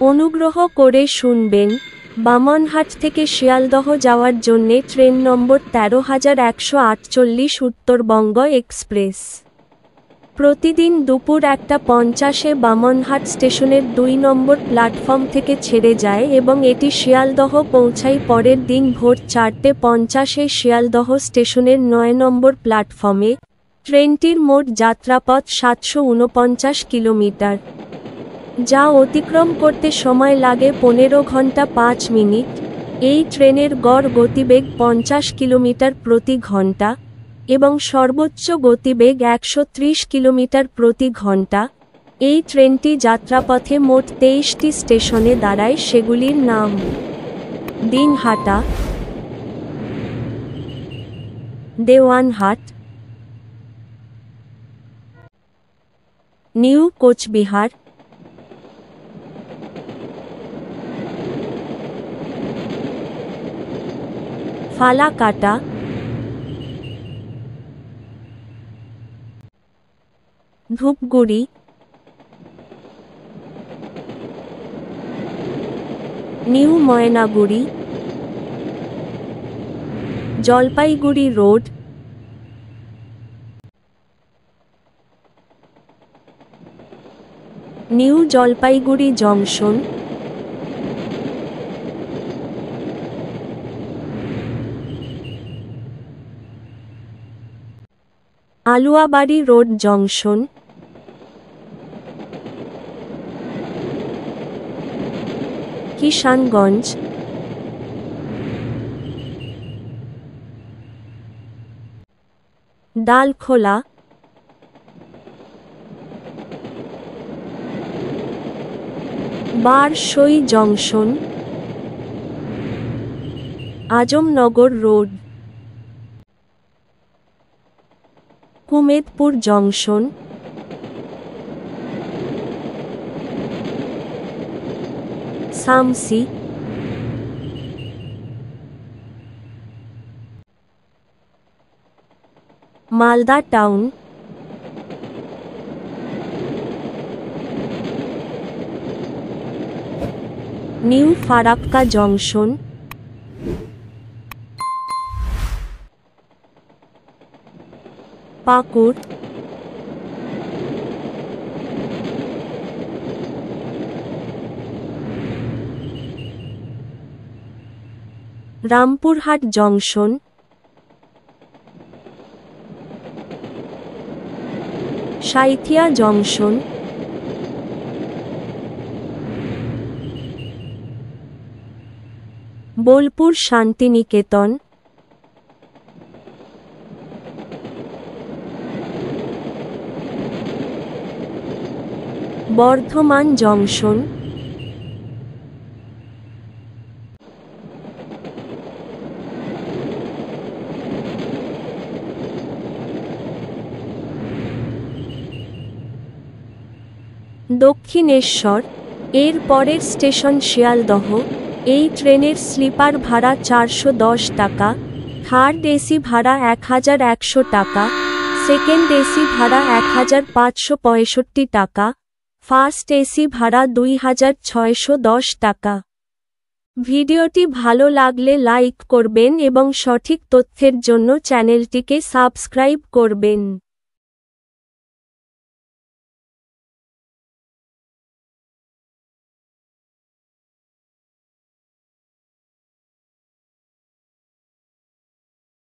অনুগ্রহ করে শুনবেন, বামনহাট থেকে শিয়ালদহ যাওয়ার জন্যে ট্রেন নম্বর ১৩,১৪৮ উত্তরবঙ্গ এক্সপ্রেস। প্রতিদিন দুপুর ১:৫০-এ বামনহাট স্টেশনের ২ নম্বর প্ল্যাটফর্ম থেকে ছেড়ে যায় এবং এটি শিয়ালদহ পৌঁছায় পরের দিন ভোর ৪:৫০-এ শিয়ালদহ স্টেশনের ৯ নম্বর প্ল্যাটফর্মে। ট্রেনটির মোট যাত্রাপথ ৭৪৯ কিলোমিটার, যা অতিক্রম করতে সময় লাগে ১৫ ঘন্টা ৫ মিনিট। এই ট্রেনের গড় গতিবেগ ৫০ কিলোমিটার প্রতি ঘন্টা এবং সর্বোচ্চ গতিবেগ ১৩০ কিলোমিটার প্রতি ঘন্টা। এই ট্রেনটি যাত্রাপথে মোট ২৩টি স্টেশনে দাঁড়ায়, সেগুলির নাম: Dinhata, Dewanhat, new Cooch Behar, Falakata, Dhupguri, new Mainaguri, Jalpaiguri road, new Jalpaiguri junction, Aluabari road junction, Kishanganj, Dalkhola, Barsoi junction, Azamnagar road, Kumedpur junction, Samsi, Malda town, new Farakka junction, Pakur, Rampurhat junction, Sainthia junction, Bolpur Shantiniketan, Bardhaman junction, Dakshineswar. এর পরের স্টেশন শিয়ালদহ। এই ট্রেনের স্লিপার ভাড়া ৪১০ টাকা, থার্ড এসি ভাড়া ১১০০ টাকা, সেকেন্ড এসি ভাড়া ১৫৬৫ টাকা, ফার্স্ট এসি ভাড়া ২৬১০ টাকা। ভিডিওটি ভালো লাগলে লাইক করবেন এবং সঠিক তথ্যের জন্য চ্যানেলটিকে সাবস্ক্রাইব করবেন।